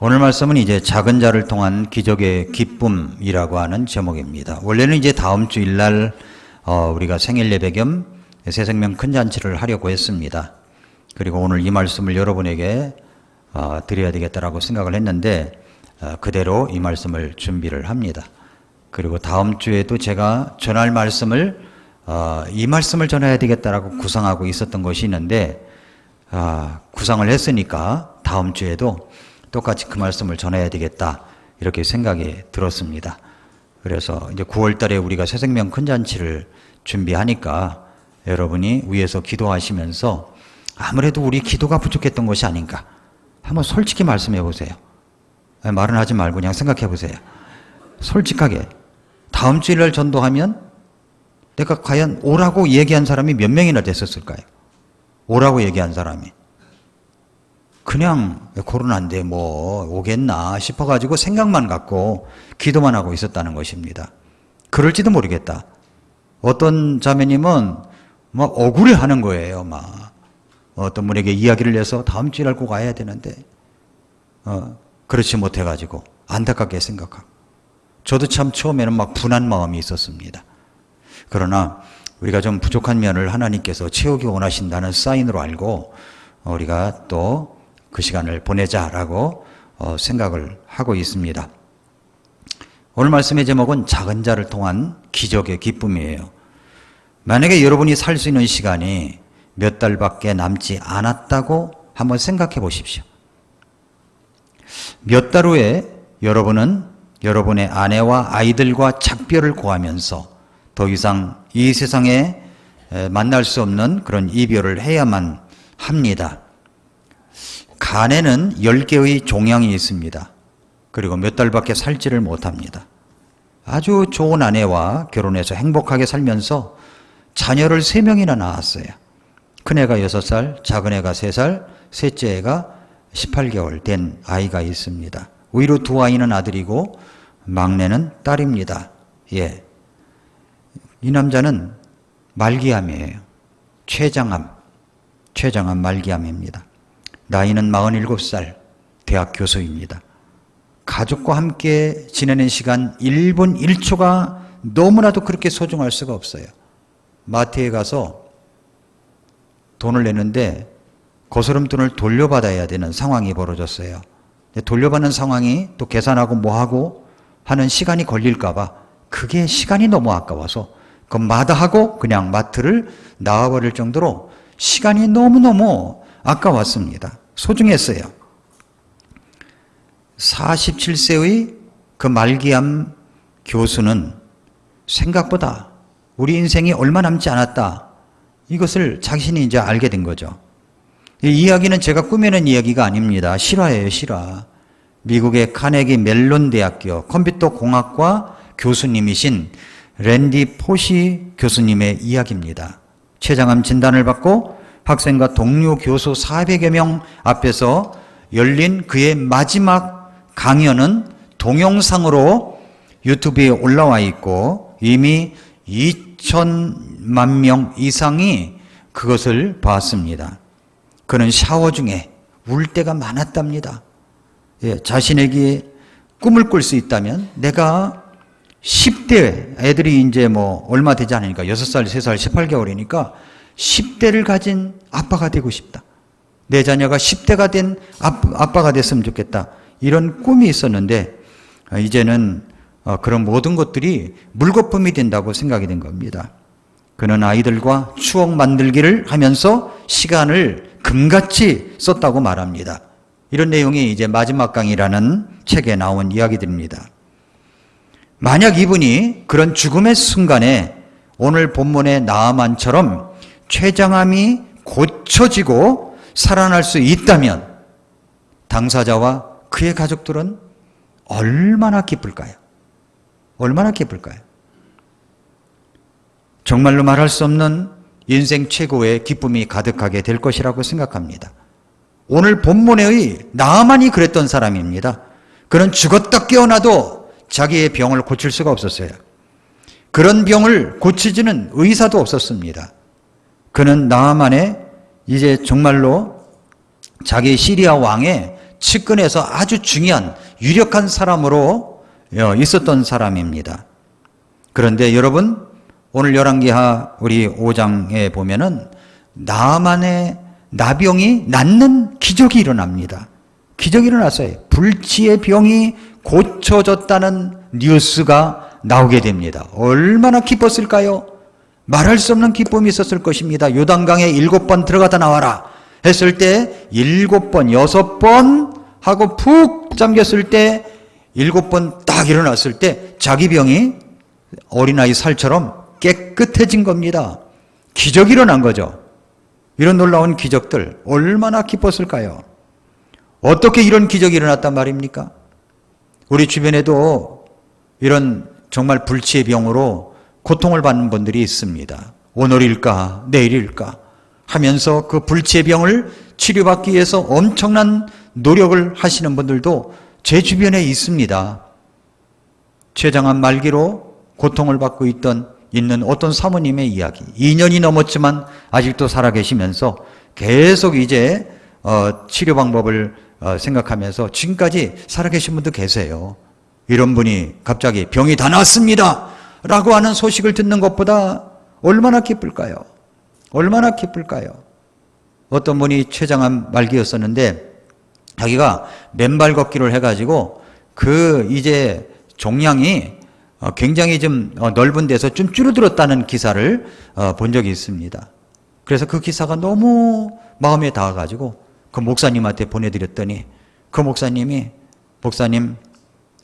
오늘 말씀은 이제 작은 자를 통한 기적의 기쁨이라고 하는 제목입니다. 원래는 이제 다음 주일 날 우리가 생일 예배 겸 새생명 큰 잔치를 하려고 했습니다. 그리고 오늘 이 말씀을 여러분에게 드려야 되겠다라고 생각을 했는데 그대로 이 말씀을 준비를 합니다. 그리고 다음 주에도 제가 전할 말씀을 이 말씀을 전해야 되겠다라고 구상하고 있었던 것이 있는데 구상을 했으니까 다음 주에도 똑같이 그 말씀을 전해야 되겠다 이렇게 생각이 들었습니다. 그래서 이제 9월 달에 우리가 새생명 큰 잔치를 준비하니까 여러분이 위에서 기도하시면서 아무래도 우리 기도가 부족했던 것이 아닌가 한번 솔직히 말씀해 보세요. 말은 하지 말고 그냥 생각해 보세요. 솔직하게 다음 주일날 전도하면 내가 과연 오라고 얘기한 사람이 몇 명이나 됐었을까요? 오라고 얘기한 사람이 그냥 코로나인데 뭐 오겠나 싶어가지고 생각만 갖고 기도만 하고 있었다는 것입니다. 그럴지도 모르겠다. 어떤 자매님은 막 억울해하는 거예요. 막 어떤 분에게 이야기를 해서 다음 주일날 꼭 와야 되는데 그렇지 못해가지고 안타깝게 생각하고 저도 참 처음에는 막 분한 마음이 있었습니다. 그러나 우리가 좀 부족한 면을 하나님께서 채우기 원하신다는 사인으로 알고 우리가 또 그 시간을 보내자라고 생각을 하고 있습니다. 오늘 말씀의 제목은 작은 자를 통한 기적의 기쁨이에요. 만약에 여러분이 살 수 있는 시간이 몇 달밖에 남지 않았다고 한번 생각해 보십시오. 몇 달 후에 여러분은 여러분의 아내와 아이들과 작별을 고하면서 더 이상 이 세상에 만날 수 없는 그런 이별을 해야만 합니다. 간에는 10개의 종양이 있습니다. 그리고 몇 달밖에 살지를 못합니다. 아주 좋은 아내와 결혼해서 행복하게 살면서 자녀를 3명이나 낳았어요. 큰애가 6살, 작은애가 3살, 셋째 애가 18개월 된 아이가 있습니다. 위로 2 아이는 아들이고 막내는 딸입니다. 예. 이 남자는 말기암이에요. 췌장암 말기암입니다. 나이는 47살, 대학 교수입니다. 가족과 함께 지내는 시간 1분 1초가 너무나도 그렇게 소중할 수가 없어요. 마트에 가서 돈을 내는데 거스름돈을 돌려받아야 되는 상황이 벌어졌어요. 돌려받는 상황이 또 계산하고 뭐하고 하는 시간이 걸릴까 봐 그게 시간이 너무 아까워서 그 마다하고 그냥 마트를 나와버릴 정도로 시간이 너무너무 아까웠습니다. 소중했어요. 47세의 그 말기암 교수는 생각보다 우리 인생이 얼마 남지 않았다. 이것을 자신이 이제 알게 된 거죠. 이 이야기는 제가 꾸며낸 이야기가 아닙니다. 실화예요, 실화. 미국의 카네기 멜론 대학교 컴퓨터 공학과 교수님이신 랜디 포시 교수님의 이야기입니다. 췌장암 진단을 받고 학생과 동료 교수 400여 명 앞에서 열린 그의 마지막 강연은 동영상으로 유튜브에 올라와 있고 이미 2천만 명 이상이 그것을 봤습니다. 그는 샤워 중에 울 때가 많았답니다. 예, 자신에게 꿈을 꿀 수 있다면 내가 10대 애들이 이제 뭐 얼마 되지 않으니까 6살, 3살, 18개월이니까 10대를 가진 아빠가 되고 싶다. 내 자녀가 10대가 된 아빠가 됐으면 좋겠다. 이런 꿈이 있었는데 이제는 그런 모든 것들이 물거품이 된다고 생각이 된 겁니다. 그는 아이들과 추억 만들기를 하면서 시간을 금같이 썼다고 말합니다. 이런 내용이 이제 마지막 강이라는 책에 나온 이야기들입니다. 만약 이분이 그런 죽음의 순간에 오늘 본문의 나아만처럼 췌장암이 고쳐지고 살아날 수 있다면 당사자와 그의 가족들은 얼마나 기쁠까요? 얼마나 기쁠까요? 정말로 말할 수 없는 인생 최고의 기쁨이 가득하게 될 것이라고 생각합니다. 오늘 본문의 나아만이 그랬던 사람입니다. 그는 죽었다 깨어나도 자기의 병을 고칠 수가 없었어요. 그런 병을 고치지는 의사도 없었습니다. 그는 나아만의 이제 정말로 자기 시리아 왕의 측근에서 아주 중요한 유력한 사람으로 있었던 사람입니다. 그런데 여러분, 오늘 열왕기하 우리 5장에 보면은 나만의 나병이 낫는 기적이 일어납니다. 기적이 일어났어요. 불치의 병이 고쳐졌다는 뉴스가 나오게 됩니다. 얼마나 기뻤을까요? 말할 수 없는 기쁨이 있었을 것입니다. 요단강에 7번 들어가다 나와라 했을 때 7번, 6번 하고 푹 잠겼을 때 7번 딱 일어났을 때 자기 병이 어린아이 살처럼 깨끗해진 겁니다. 기적이 일어난 거죠. 이런 놀라운 기적들 얼마나 기뻤을까요? 어떻게 이런 기적이 일어났단 말입니까? 우리 주변에도 이런 정말 불치의 병으로 고통을 받는 분들이 있습니다. 오늘일까 내일일까 하면서 그 불치의 병을 치료받기 위해서 엄청난 노력을 하시는 분들도 제 주변에 있습니다. 췌장암 말기로 고통을 받고 있는 어떤 사모님의 이야기. 2년이 넘었지만 아직도 살아계시면서 계속 이제 치료 방법을 생각하면서 지금까지 살아계신 분도 계세요. 이런 분이 갑자기 병이 다 나았습니다 라고 하는 소식을 듣는 것보다 얼마나 기쁠까요? 얼마나 기쁠까요? 어떤 분이 췌장암 말기였었는데 자기가 맨발 걷기를 해가지고 이제 종양이 굉장히 좀 넓은 데서 좀 줄어들었다는 기사를 본 적이 있습니다. 그래서 그 기사가 너무 마음에 닿아가지고 그 목사님한테 보내드렸더니 그 목사님이 목사님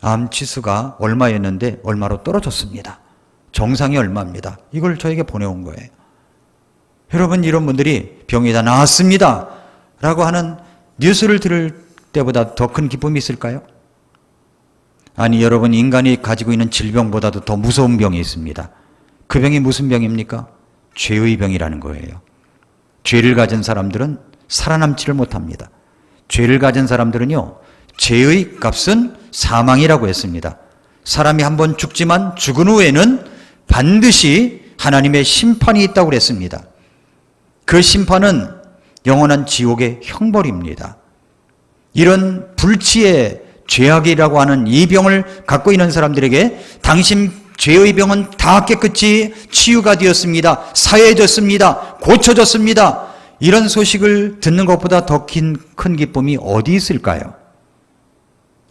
암 치수가 얼마였는데 얼마로 떨어졌습니다. 정상이 얼마입니다. 이걸 저에게 보내온 거예요. 여러분 이런 분들이 병이 다 나았습니다 라고 하는 뉴스를 들을 때보다 더 큰 기쁨이 있을까요? 아니 여러분 인간이 가지고 있는 질병보다도 더 무서운 병이 있습니다. 그 병이 무슨 병입니까? 죄의 병이라는 거예요. 죄를 가진 사람들은 살아남지를 못합니다. 죄를 가진 사람들은요 죄의 값은 사망이라고 했습니다. 사람이 한번 죽지만 죽은 후에는 반드시 하나님의 심판이 있다고 그랬습니다. 그 심판은 영원한 지옥의 형벌입니다. 이런 불치의 죄악이라고 하는 이 병을 갖고 있는 사람들에게 당신 죄의 병은 다 깨끗이 치유가 되었습니다. 사해졌습니다. 고쳐졌습니다. 이런 소식을 듣는 것보다 더 큰 기쁨이 어디 있을까요?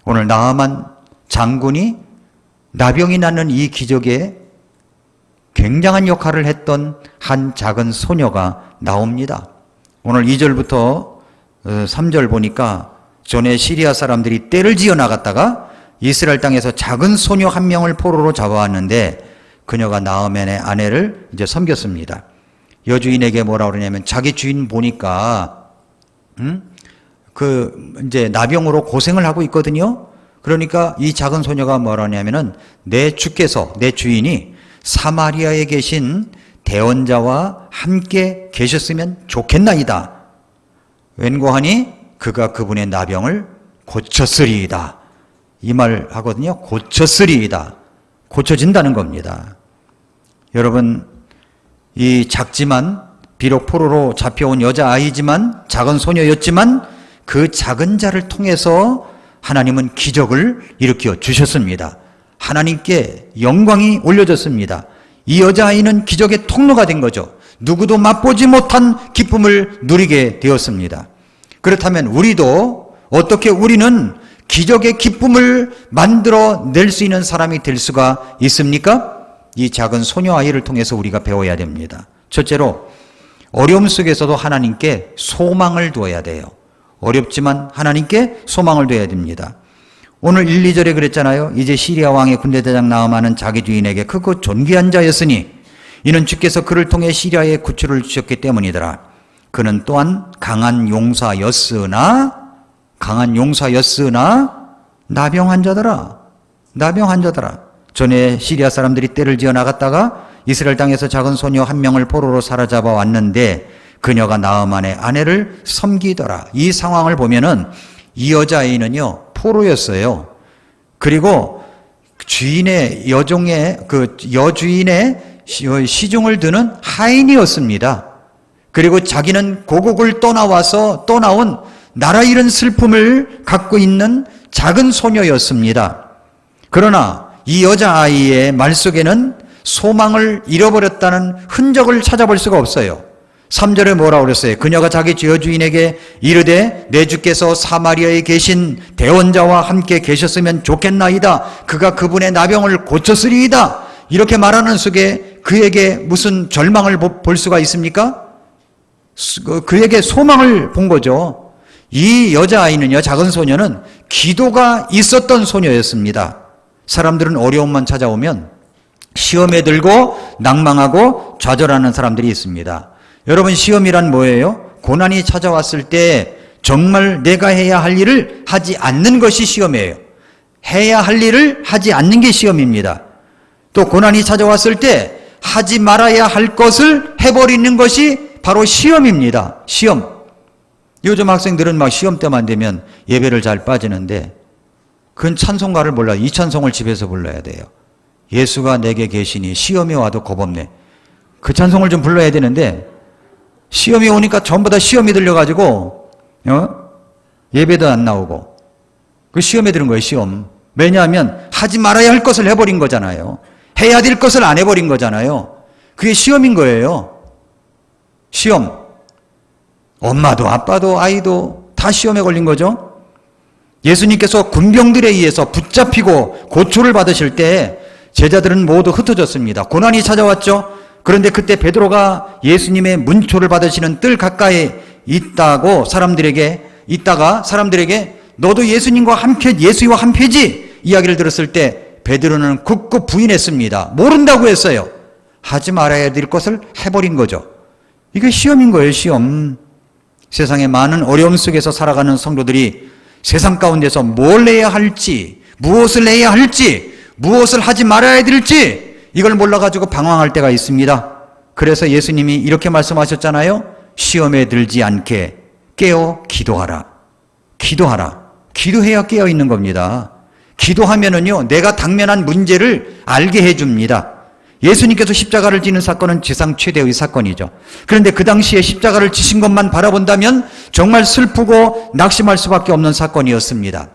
오늘 나아만 장군이 나병이 낫는 이 기적에 굉장한 역할을 했던 한 작은 소녀가 나옵니다. 오늘 2절부터 3절 보니까 전에 시리아 사람들이 떼를 지어 나갔다가 이스라엘 땅에서 작은 소녀 한 명을 포로로 잡아왔는데 그녀가 나아만의 아내를 이제 섬겼습니다. 여주인에게 뭐라 그러냐면 자기 주인 보니까 이제 나병으로 고생을 하고 있거든요. 그러니까 이 작은 소녀가 뭐라 하냐면은 내 주인이 사마리아에 계신 대언자와 함께 계셨으면 좋겠나이다. 웬고하니 그가 그분의 나병을 고쳤으리이다. 이 말 하거든요. 고쳤으리이다. 고쳐진다는 겁니다. 여러분, 이 작지만 비록 포로로 잡혀온 여자아이지만 작은 소녀였지만 그 작은 자를 통해서 하나님은 기적을 일으켜 주셨습니다. 하나님께 영광이 올려졌습니다. 이 여자아이는 기적의 통로가 된 거죠. 누구도 맛보지 못한 기쁨을 누리게 되었습니다. 그렇다면 우리도 어떻게 우리는 기적의 기쁨을 만들어낼 수 있는 사람이 될 수가 있습니까? 이 작은 소녀 아이를 통해서 우리가 배워야 됩니다. 첫째로 어려움 속에서도 하나님께 소망을 두어야 돼요. 어렵지만 하나님께 소망을 두어야 됩니다. 오늘 1, 2절에 그랬잖아요. 이제 시리아 왕의 군대대장 나아만은 자기 주인에게 크고 존귀한 자였으니 이는 주께서 그를 통해 시리아에 구출을 주셨기 때문이더라. 그는 또한 강한 용사였으나 나병 환자더라. 전에 시리아 사람들이 떼를 지어 나갔다가 이스라엘 땅에서 작은 소녀 한 명을 포로로 사로잡아 왔는데 그녀가 나아만의 아내를 섬기더라. 이 상황을 보면은 이 여자아이는요 포로였어요. 그리고 여주인의 시중을 드는 하인이었습니다. 그리고 자기는 고국을 떠나온 나라 잃은 슬픔을 갖고 있는 작은 소녀였습니다. 그러나 이 여자아이의 말 속에는 소망을 잃어버렸다는 흔적을 찾아볼 수가 없어요. 3절에 뭐라고 그랬어요? 그녀가 자기 죄주인에게 이르되 내 주께서 사마리아에 계신 대원자와 함께 계셨으면 좋겠나이다. 그가 그분의 나병을 고쳤으리이다. 이렇게 말하는 속에 그에게 무슨 절망을 볼 수가 있습니까? 그에게 소망을 본 거죠. 이 여자아이는요, 작은 소녀는 기도가 있었던 소녀였습니다. 사람들은 어려움만 찾아오면 시험에 들고 낭망하고 좌절하는 사람들이 있습니다. 여러분, 시험이란 뭐예요? 고난이 찾아왔을 때 정말 내가 해야 할 일을 하지 않는 것이 시험이에요. 해야 할 일을 하지 않는 게 시험입니다. 또 고난이 찾아왔을 때 하지 말아야 할 것을 해버리는 것이 바로 시험입니다. 시험. 요즘 학생들은 막 시험 때만 되면 예배를 잘 빠지는데 그건 찬송가를 몰라요. 이 찬송을 집에서 불러야 돼요. 예수가 내게 계시니 시험이 와도 겁없네. 그 찬송을 좀 불러야 되는데 시험이 오니까 전부 다 시험이 들려가지고 예배도 안 나오고 그 시험에 들은 거예요. 시험. 왜냐하면 하지 말아야 할 것을 해버린 거잖아요. 해야 될 것을 안 해버린 거잖아요. 그게 시험인 거예요. 시험. 엄마도 아빠도 아이도 다 시험에 걸린 거죠. 예수님께서 군병들에 의해서 붙잡히고 고초를 받으실 때 제자들은 모두 흩어졌습니다. 고난이 찾아왔죠. 그런데 그때 베드로가 예수님의 문초를 받으시는 뜰 가까이 있다가 사람들에게 너도 예수님과 함께 예수와 함께지 이야기를 들었을 때 베드로는 굳고 부인했습니다. 모른다고 했어요. 하지 말아야 될 것을 해버린 거죠. 이게 시험인 거예요. 시험. 세상에 많은 어려움 속에서 살아가는 성도들이 세상 가운데서 뭘 해야 할지, 무엇을 해야 할지, 무엇을 하지 말아야 될지 이걸 몰라가지고 방황할 때가 있습니다. 그래서 예수님이 이렇게 말씀하셨잖아요. 시험에 들지 않게 깨어 기도하라. 기도하라. 기도해야 깨어 있는 겁니다. 기도하면은요, 내가 당면한 문제를 알게 해줍니다. 예수님께서 십자가를 지는 사건은 지상 최대의 사건이죠. 그런데 그 당시에 십자가를 지신 것만 바라본다면 정말 슬프고 낙심할 수밖에 없는 사건이었습니다.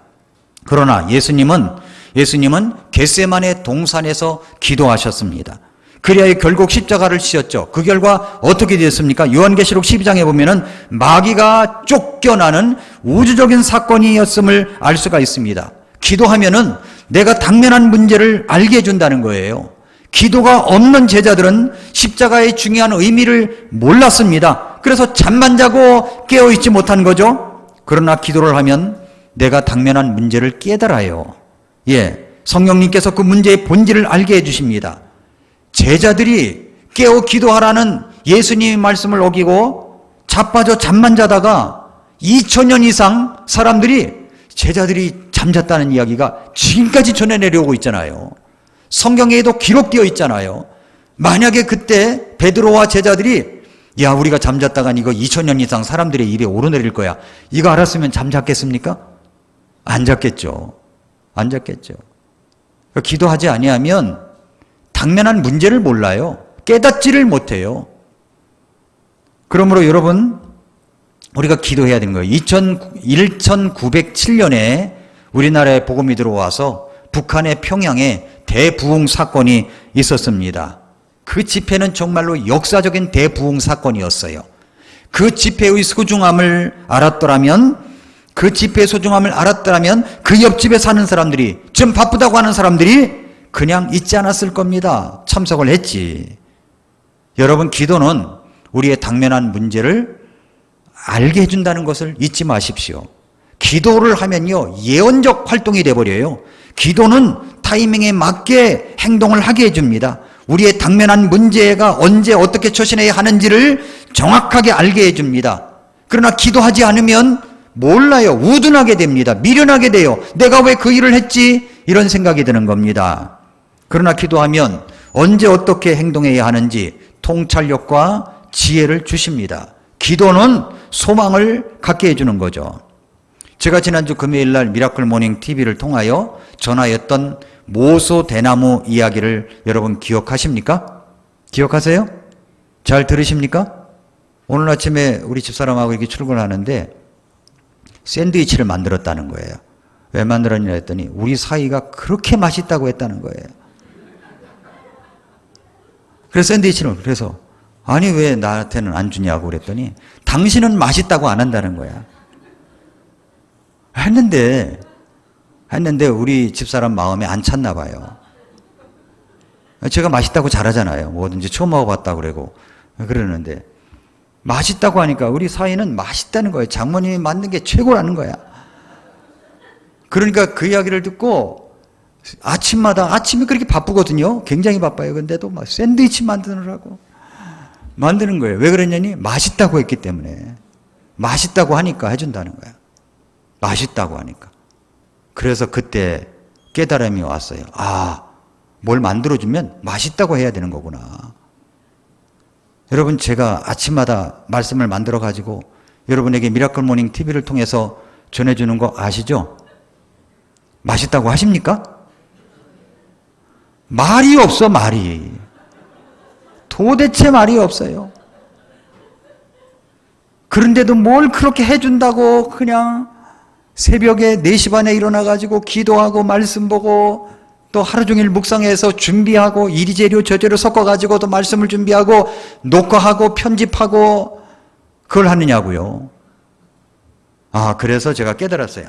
그러나 예수님은 겟세마네 동산에서 기도하셨습니다. 그래야 결국 십자가를 지셨죠. 그 결과 어떻게 됐습니까? 요한계시록 12장에 보면은 마귀가 쫓겨나는 우주적인 사건이었음을 알 수가 있습니다. 기도하면은 내가 당면한 문제를 알게 해준다는 거예요. 기도가 없는 제자들은 십자가의 중요한 의미를 몰랐습니다. 그래서 잠만 자고 깨어있지 못한 거죠. 그러나 기도를 하면 내가 당면한 문제를 깨달아요. 성령님께서 그 문제의 본질을 알게 해주십니다. 제자들이 깨어 기도하라는 예수님의 말씀을 어기고 자빠져 잠만 자다가 2000년 이상 제자들이 잠잤다는 이야기가 지금까지 전해 내려오고 있잖아요. 성경에도 기록되어 있잖아요. 만약에 그때 베드로와 제자들이 우리가 잠잤다간 이거 2000년 이상 사람들의 입에 오르내릴 거야. 이거 알았으면 잠잤겠습니까? 안 잤겠죠. 안 잤겠죠. 기도하지 아니하면 당면한 문제를 몰라요. 깨닫지를 못해요. 그러므로 여러분, 우리가 기도해야 되는 거예요. 1907년에 우리나라에 복음이 들어와서 북한의 평양에 대부흥 사건이 있었습니다. 그 집회는 정말로 역사적인 대부흥 사건이었어요. 그 집회의 소중함을 알았더라면 그 옆집에 사는 사람들이, 좀 바쁘다고 하는 사람들이 그냥 있지 않았을 겁니다. 참석을 했지. 여러분, 기도는 우리의 당면한 문제를 알게 해준다는 것을 잊지 마십시오. 기도를 하면요, 예언적 활동이 돼버려요. 기도는 타이밍에 맞게 행동을 하게 해줍니다. 우리의 당면한 문제가 언제 어떻게 처신해야 하는지를 정확하게 알게 해줍니다. 그러나 기도하지 않으면 몰라요. 우둔하게 됩니다. 미련하게 돼요. 내가 왜 그 일을 했지? 이런 생각이 드는 겁니다. 그러나 기도하면 언제 어떻게 행동해야 하는지 통찰력과 지혜를 주십니다. 기도는 소망을 갖게 해주는 거죠. 제가 지난주 금요일 날 미라클 모닝 TV를 통하여 전하였던 모소 대나무 이야기를 여러분 기억하십니까? 기억하세요? 잘 들으십니까? 오늘 아침에 우리 집사람하고 이렇게 출근하는데 샌드위치를 만들었다는 거예요. 왜 만들었냐 했더니 우리 사이가 그렇게 맛있다고 했다는 거예요. 그래서 샌드위치를, 그래서 아니 왜 나한테는 안 주냐고 그랬더니 당신은 맛있다고 안 한다는 거야. 했는데 우리 집사람 마음에 안 찼나 봐요. 제가 맛있다고 잘하잖아요. 뭐든지 처음 먹어봤다고 그러는데 맛있다고 하니까 우리 사이는 맛있다는 거예요. 장모님이 만든 게 최고라는 거야. 그러니까 그 이야기를 듣고 아침이 그렇게 바쁘거든요. 굉장히 바빠요. 근데도 막 샌드위치 만드는 거예요. 왜 그러냐니 맛있다고 했기 때문에. 맛있다고 하니까 해준다는 거야. 맛있다고 하니까. 그래서 그때 깨달음이 왔어요. 뭘 만들어주면 맛있다고 해야 되는 거구나. 여러분, 제가 아침마다 말씀을 만들어 가지고 여러분에게 미라클 모닝 TV를 통해서 전해주는 거 아시죠? 맛있다고 하십니까? 말이 없어, 말이. 도대체 말이 없어요. 그런데도 뭘 그렇게 해준다고 그냥 새벽에 4시 반에 일어나가지고 기도하고 말씀 보고 또 하루 종일 묵상해서 준비하고 이리저리 저리로 섞어가지고 또 말씀을 준비하고 녹화하고 편집하고 그걸 하느냐고요. 그래서 제가 깨달았어요.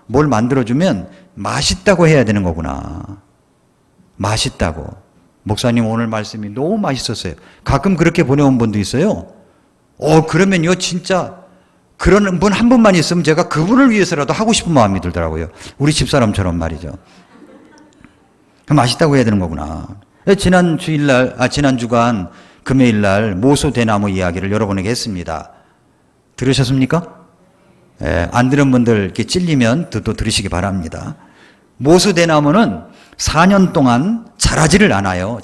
뭘 만들어주면 맛있다고 해야 되는 거구나. 맛있다고. 목사님 오늘 말씀이 너무 맛있었어요. 가끔 그렇게 보내온 분도 있어요. 그러면요 진짜 그런 분 한 분만 있으면 제가 그분을 위해서라도 하고 싶은 마음이 들더라고요. 우리 집사람처럼 말이죠. 맛있다고 해야 되는 거구나. 지난 주간 금요일날 모소대나무 이야기를 여러분에게 했습니다. 들으셨습니까? 안 들은 분들 이렇게 찔리면 또 들으시기 바랍니다. 모소대나무는 4년 동안 자라지를 않아요.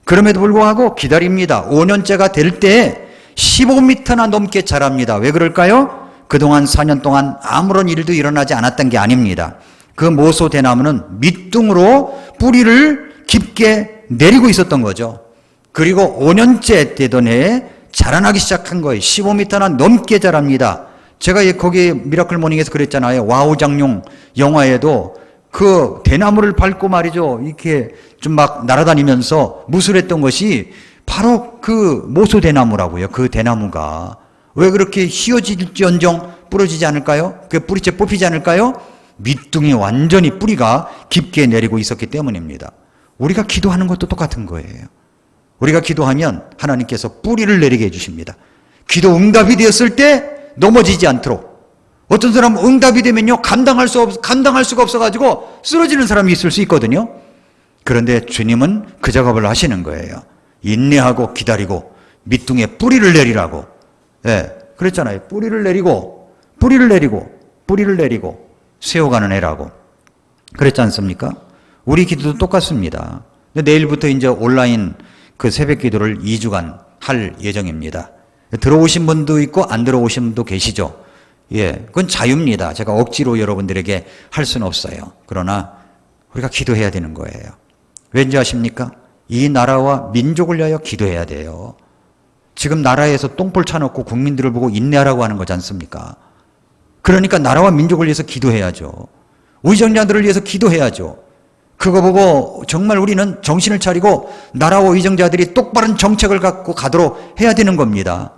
그럼에도 불구하고 기다립니다. 5년째가 될 때 15m나 넘게 자랍니다. 왜 그럴까요? 그동안 4년 동안 아무런 일도 일어나지 않았던 게 아닙니다. 그 모소대나무는 밑둥으로 뿌리를 깊게 내리고 있었던 거죠. 그리고 5년째 되던 해에 자라나기 시작한 거예요. 15m나 넘게 자랍니다. 제가 거기 미라클 모닝에서 그랬잖아요. 와우장룡 영화에도 그 대나무를 밟고 말이죠. 이렇게 좀 막 날아다니면서 무술했던 것이 바로 그 모소대나무라고요. 그 대나무가. 왜 그렇게 휘어질지언정 부러지지 않을까요? 그 뿌리채 뽑히지 않을까요? 밑둥이 완전히 뿌리가 깊게 내리고 있었기 때문입니다. 우리가 기도하는 것도 똑같은 거예요. 우리가 기도하면 하나님께서 뿌리를 내리게 해주십니다. 기도 응답이 되었을 때 넘어지지 않도록. 어떤 사람은 응답이 되면요 감당할 수가 없어가지고 쓰러지는 사람이 있을 수 있거든요. 그런데 주님은 그 작업을 하시는 거예요. 인내하고 기다리고 밑둥에 뿌리를 내리라고. 그랬잖아요. 뿌리를 내리고 세워가는 애라고. 그랬지 않습니까? 우리 기도도 똑같습니다. 내일부터 이제 온라인 그 새벽 기도를 2주간 할 예정입니다. 들어오신 분도 있고 안 들어오신 분도 계시죠. 그건 자유입니다. 제가 억지로 여러분들에게 할 수는 없어요. 그러나 우리가 기도해야 되는 거예요. 왠지 아십니까? 이 나라와 민족을 위하여 기도해야 돼요. 지금 나라에서 똥볼 차놓고 국민들을 보고 인내하라고 하는 거지 않습니까? 그러니까 나라와 민족을 위해서 기도해야죠. 의정자들을 위해서 기도해야죠. 그거 보고 정말 우리는 정신을 차리고 나라와 의정자들이 똑바른 정책을 갖고 가도록 해야 되는 겁니다.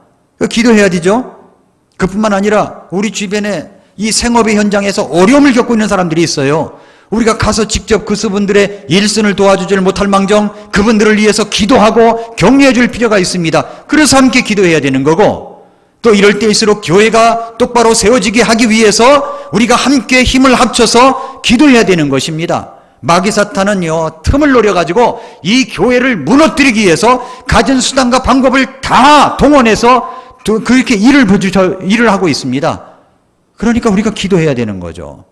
기도해야 되죠. 그뿐만 아니라 우리 주변에 이 생업의 현장에서 어려움을 겪고 있는 사람들이 있어요. 우리가 가서 직접 그분들의 일선을 도와주질 못할 망정 그분들을 위해서 기도하고 격려해 줄 필요가 있습니다. 그래서 함께 기도해야 되는 거고, 또 이럴 때일수록 교회가 똑바로 세워지게 하기 위해서 우리가 함께 힘을 합쳐서 기도해야 되는 것입니다. 마귀 사탄은요 틈을 노려가지고 이 교회를 무너뜨리기 위해서 가진 수단과 방법을 다 동원해서 그렇게 일을 하고 있습니다. 그러니까 우리가 기도해야 되는 거죠.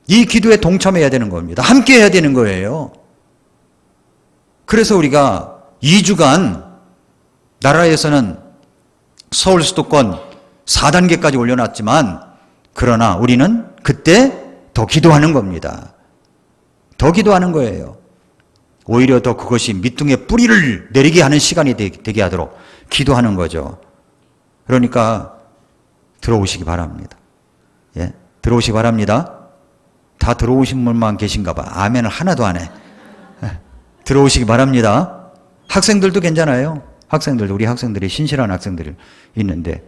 이 기도에 동참해야 되는 겁니다. 함께 해야 되는 거예요. 그래서 우리가 2주간 나라에서는 서울 수도권 4단계까지 올려놨지만 그러나 우리는 그때 더 기도하는 겁니다. 더 기도하는 거예요. 오히려 더 그것이 밑둥에 뿌리를 내리게 하는 시간이 되게 하도록 기도하는 거죠. 그러니까 들어오시기 바랍니다. 예, 들어오시기 바랍니다. 다 들어오신 분만 계신가 봐. 아멘을 하나도 안 해. 들어오시기 바랍니다. 학생들도 괜찮아요. 학생들도, 우리 학생들이 신실한 학생들이 있는데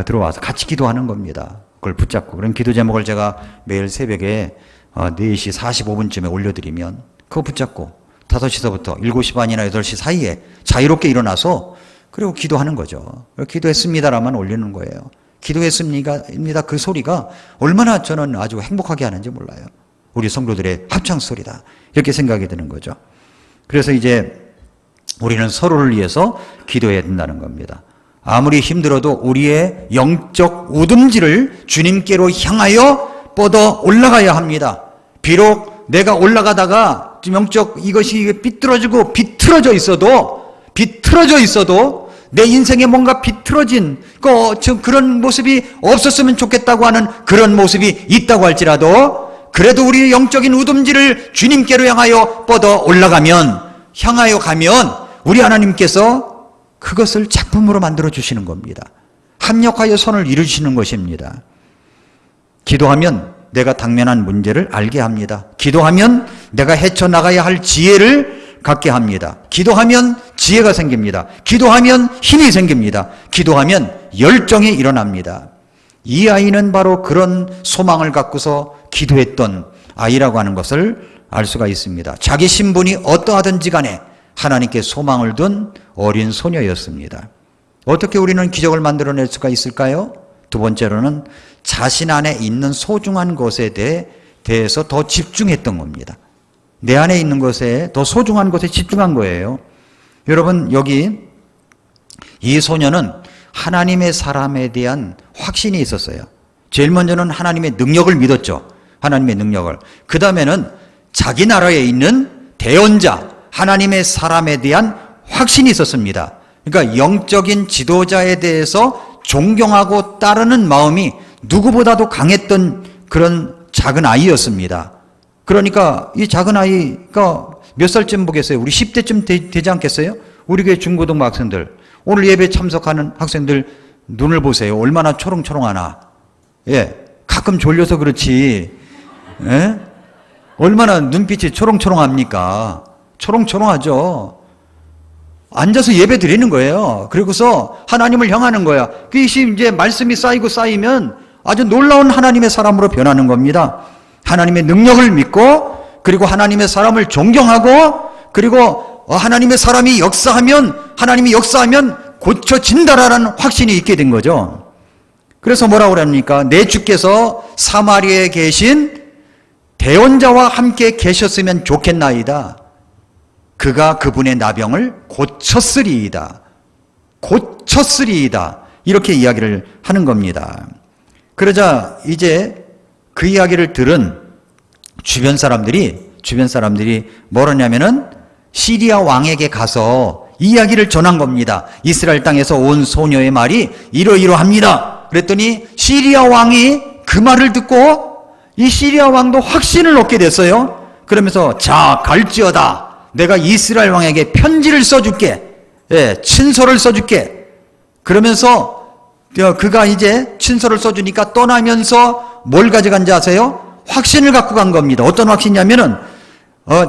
들어와서 같이 기도하는 겁니다. 그걸 붙잡고. 그런 기도 제목을 제가 매일 새벽에 4시 45분쯤에 올려드리면 그거 붙잡고 5시서부터 7시 반이나 8시 사이에 자유롭게 일어나서 그리고 기도하는 거죠. 기도했습니다라만 올리는 거예요. 기도했습니다. 그 소리가 얼마나 저는 아주 행복하게 하는지 몰라요. 우리 성도들의 합창 소리다. 이렇게 생각이 드는 거죠. 그래서 이제 우리는 서로를 위해서 기도해야 된다는 겁니다. 아무리 힘들어도 우리의 영적 우둔지를 주님께로 향하여 뻗어 올라가야 합니다. 비록 내가 올라가다가 영적 이것이 삐뚤어지고 비틀어져 있어도 내 인생에 뭔가 비틀어진 그런 모습이 없었으면 좋겠다고 하는 그런 모습이 있다고 할지라도 그래도 우리의 영적인 우둔지를 주님께로 향하여 뻗어 향하여 가면 우리 하나님께서 그것을 작품으로 만들어 주시는 겁니다. 합력하여 선을 이루시는 것입니다. 기도하면 내가 당면한 문제를 알게 합니다. 기도하면 내가 헤쳐나가야 할 지혜를 갖게 합니다. 기도하면 지혜가 생깁니다. 기도하면 힘이 생깁니다. 기도하면 열정이 일어납니다. 이 아이는 바로 그런 소망을 갖고서 기도했던 아이라고 하는 것을 알 수가 있습니다. 자기 신분이 어떠하든지 간에 하나님께 소망을 둔 어린 소녀였습니다. 어떻게 우리는 기적을 만들어낼 수가 있을까요? 두 번째로는 자신 안에 있는 소중한 것에 대해서 더 집중했던 겁니다. 내 안에 있는 것에 더 소중한 것에 집중한 거예요. 여러분, 여기 이 소녀는 하나님의 사람에 대한 확신이 있었어요. 제일 먼저는 하나님의 능력을 믿었죠. 하나님의 능력을. 그 다음에는 자기 나라에 있는 대언자, 하나님의 사람에 대한 확신이 있었습니다. 그러니까 영적인 지도자에 대해서 존경하고 따르는 마음이 누구보다도 강했던 그런 작은 아이였습니다. 그러니까 이 작은 아이가 몇 살쯤 보겠어요? 우리 10대쯤 되지 않겠어요? 우리 교회 중고등부 학생들, 오늘 예배 참석하는 학생들 눈을 보세요. 얼마나 초롱초롱하나. 예, 가끔 졸려서 그렇지. 예? 얼마나 눈빛이 초롱초롱합니까? 초롱초롱하죠. 앉아서 예배 드리는 거예요. 그리고서 하나님을 향하는 거야. 그것이 이제 말씀이 쌓이면 아주 놀라운 하나님의 사람으로 변하는 겁니다. 하나님의 능력을 믿고, 그리고 하나님의 사람을 존경하고, 그리고 하나님의 사람이 하나님이 역사하면 고쳐진다라는 확신이 있게 된 거죠. 그래서 뭐라고 그럽니까? 내 주께서 사마리아에 계신 대언자와 함께 계셨으면 좋겠나이다. 그가 그분의 나병을 고쳤으리이다. 이렇게 이야기를 하는 겁니다. 그러자 이제 그 이야기를 들은 주변 사람들이 뭐라냐면은 시리아 왕에게 가서 이야기를 전한 겁니다. 이스라엘 땅에서 온 소녀의 말이 이러이러합니다. 그랬더니 시리아 왕이 그 말을 듣고 이 시리아 왕도 확신을 얻게 됐어요. 그러면서 자, 갈지어다. 내가 이스라엘 왕에게 편지를 써줄게. 예, 친서를 써줄게. 그러면서 그가 이제 친서를 써주니까 떠나면서 뭘 가져간지 아세요? 확신을 갖고 간 겁니다. 어떤 확신이냐면은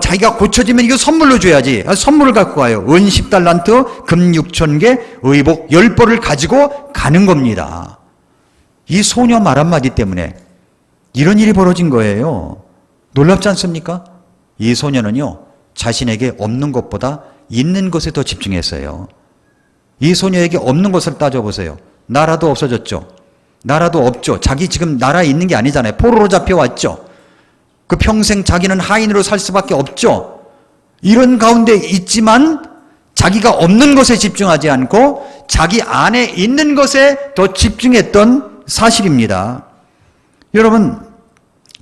자기가 고쳐지면 이거 선물로 줘야지. 선물을 갖고 가요. 은 10달란트, 금 6,000개, 의복 10벌을 가지고 가는 겁니다. 이 소녀 말 한마디 때문에 이런 일이 벌어진 거예요. 놀랍지 않습니까? 이 소녀는요, 자신에게 없는 것보다 있는 것에 더 집중했어요. 이 소녀에게 없는 것을 따져보세요. 나라도 없어졌죠. 나라도 없죠. 자기 지금 나라에 있는 게 아니잖아요. 포로로 잡혀왔죠. 그 평생 자기는 하인으로 살 수밖에 없죠. 이런 가운데 있지만 자기가 없는 것에 집중하지 않고 자기 안에 있는 것에 더 집중했던 사실입니다. 여러분,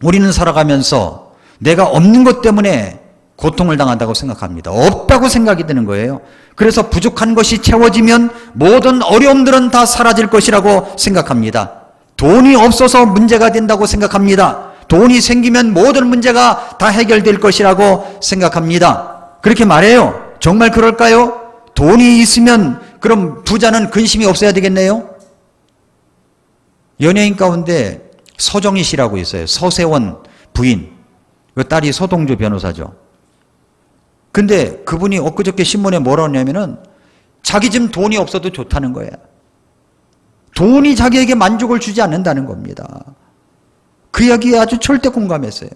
우리는 살아가면서 내가 없는 것 때문에 고통을 당한다고 생각합니다. 없다고 생각이 드는 거예요. 그래서 부족한 것이 채워지면 모든 어려움들은 다 사라질 것이라고 생각합니다. 돈이 없어서 문제가 된다고 생각합니다. 돈이 생기면 모든 문제가 다 해결될 것이라고 생각합니다. 그렇게 말해요. 정말 그럴까요? 돈이 있으면 그럼 부자는 근심이 없어야 되겠네요? 연예인 가운데 서정희 씨라고 있어요. 서세원 부인. 그 딸이 서동주 변호사죠. 근데 그분이 엊그저께 신문에 뭐라고 했냐면은 자기 집 돈이 없어도 좋다는 거예요. 돈이 자기에게 만족을 주지 않는다는 겁니다. 그 이야기에 아주 절대 공감했어요.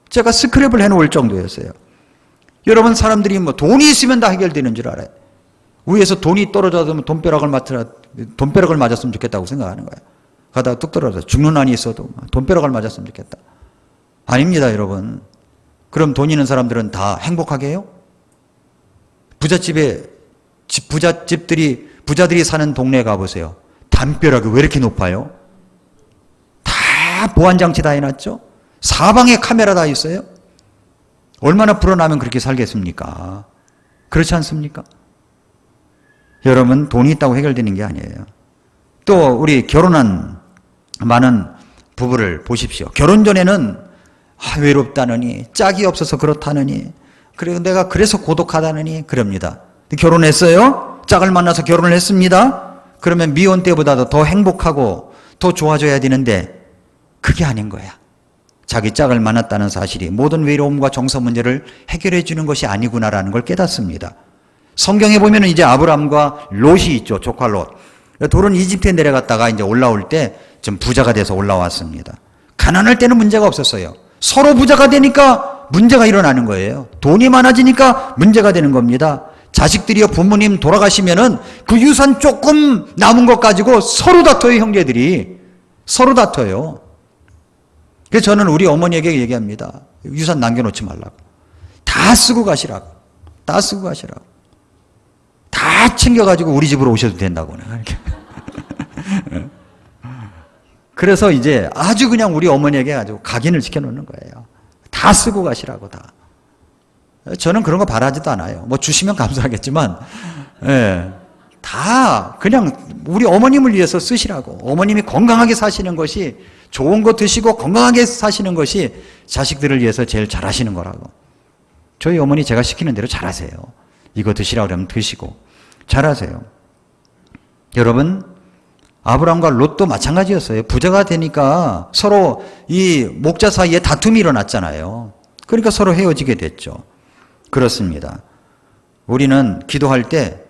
제가 스크랩을 해놓을 정도였어요. 여러분, 사람들이 뭐 돈이 있으면 다 해결되는 줄 알아요. 위에서 돈이 떨어져도 돈벼락을 맞았으면 좋겠다고 생각하는 거예요. 가다가 뚝 떨어져 죽는 한이 있어도 돈벼락을 맞았으면 좋겠다. 아닙니다, 여러분. 그럼 돈 있는 사람들은 다 행복하게 해요? 부자들이 사는 동네에 가보세요. 담벼락이 왜 이렇게 높아요? 다 보안장치 다 해놨죠? 사방에 카메라 다 있어요? 얼마나 불어나면 그렇게 살겠습니까? 그렇지 않습니까? 여러분, 돈이 있다고 해결되는 게 아니에요. 또 우리 결혼한 많은 부부를 보십시오. 결혼 전에는 외롭다느니, 짝이 없어서 그렇다느니, 그리고 내가 그래서 고독하다느니 그럽니다. 결혼했어요? 짝을 만나서 결혼을 했습니다. 그러면 미혼 때보다도 더 행복하고 더 좋아져야 되는데 그게 아닌 거야. 자기 짝을 만났다는 사실이 모든 외로움과 정서 문제를 해결해 주는 것이 아니구나라는 걸 깨닫습니다. 성경에 보면 이제 아브람과 롯이 있죠. 조카 롯. 롯은 이집트에 내려갔다가 이제 올라올 때 좀 부자가 돼서 올라왔습니다. 가난할 때는 문제가 없었어요. 서로 부자가 되니까 문제가 일어나는 거예요. 돈이 많아지니까 문제가 되는 겁니다. 자식들이요, 부모님 돌아가시면은 그 유산 조금 남은 것 가지고 서로 다퉈요, 형제들이. 서로 다퉈요. 그래서 저는 우리 어머니에게 얘기합니다. 유산 남겨놓지 말라고. 다 쓰고 가시라고. 다 쓰고 가시라고. 다 챙겨가지고 우리 집으로 오셔도 된다고. 그래서 이제 아주 그냥 우리 어머니에게 아주 각인을 시켜놓는 거예요. 다 쓰고 가시라고 다. 저는 그런 거 바라지도 않아요. 뭐 주시면 감사하겠지만, 예, 다 그냥 우리 어머님을 위해서 쓰시라고. 어머님이 건강하게 사시는 것이, 좋은 거 드시고 건강하게 사시는 것이 자식들을 위해서 제일 잘하시는 거라고. 저희 어머니 제가 시키는 대로 잘하세요. 이거 드시라고 그러면 드시고 잘하세요. 여러분, 아브람과 롯도 마찬가지였어요. 부자가 되니까 서로 이 목자 사이에 다툼이 일어났잖아요. 그러니까 서로 헤어지게 됐죠. 그렇습니다. 우리는 기도할 때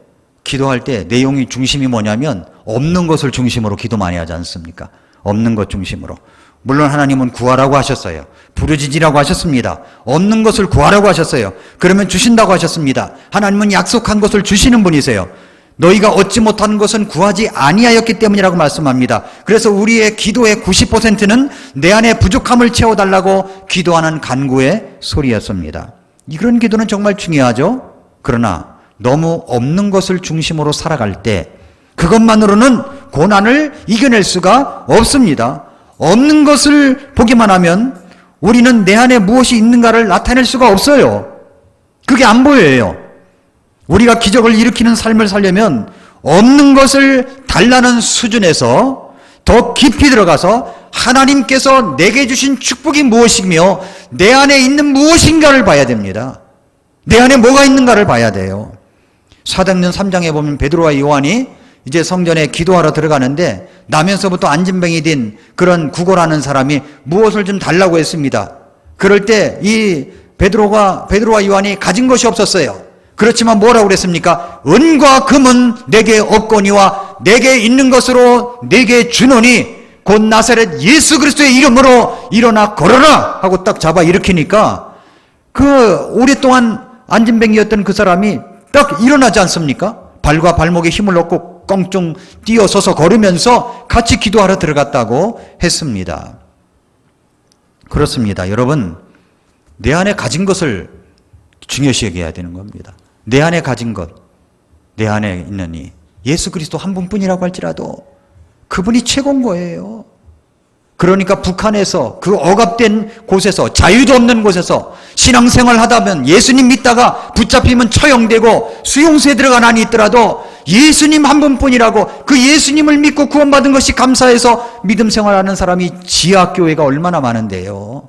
내용이 중심이 뭐냐면 없는 것을 중심으로 기도 많이 하지 않습니까? 없는 것 중심으로. 물론 하나님은 구하라고 하셨어요. 부르짖으라고 하셨습니다. 없는 것을 구하라고 하셨어요. 그러면 주신다고 하셨습니다. 하나님은 약속한 것을 주시는 분이세요. 너희가 얻지 못하는 것은 구하지 아니하였기 때문이라고 말씀합니다. 그래서 우리의 기도의 90%는 내 안에 부족함을 채워달라고 기도하는 간구의 소리였습니다. 이런 기도는 정말 중요하죠. 그러나 너무 없는 것을 중심으로 살아갈 때 그것만으로는 고난을 이겨낼 수가 없습니다. 없는 것을 보기만 하면 우리는 내 안에 무엇이 있는가를 나타낼 수가 없어요. 그게 안 보여요. 우리가 기적을 일으키는 삶을 살려면 없는 것을 달라는 수준에서 더 깊이 들어가서 하나님께서 내게 주신 축복이 무엇이며 내 안에 있는 무엇인가를 봐야 됩니다. 내 안에 뭐가 있는가를 봐야 돼요. 사도행전 3장에 보면 베드로와 요한이 이제 성전에 기도하러 들어가는데 나면서부터 안진뱅이 된 그런 구걸하는 사람이 무엇을 좀 달라고 했습니다. 그럴 때 이 베드로와 요한이 가진 것이 없었어요. 그렇지만 뭐라고 그랬습니까? 은과 금은 내게 없거니와 내게 있는 것으로 내게 주노니 곧 나사렛 예수 그리스도의 이름으로 일어나 걸어라 하고 딱 잡아 일으키니까 그 오랫동안 안진뱅이였던 그 사람이 딱 일어나지 않습니까? 발과 발목에 힘을 얻고 껑충 뛰어서서 걸으면서 같이 기도하러 들어갔다고 했습니다. 그렇습니다. 여러분, 내 안에 가진 것을 중요시 여겨야 되는 겁니다. 내 안에 가진 것, 내 안에 있는 이 예수 그리스도 한 분뿐이라고 할지라도 그분이 최고인 거예요. 그러니까 북한에서 그 억압된 곳에서, 자유도 없는 곳에서 신앙생활 하다 보면 예수님 믿다가 붙잡히면 처형되고 수용소에 들어간 한이 있더라도 예수님 한 분뿐이라고 그 예수님을 믿고 구원받은 것이 감사해서 믿음 생활하는 사람이 지하교회가 얼마나 많은데요.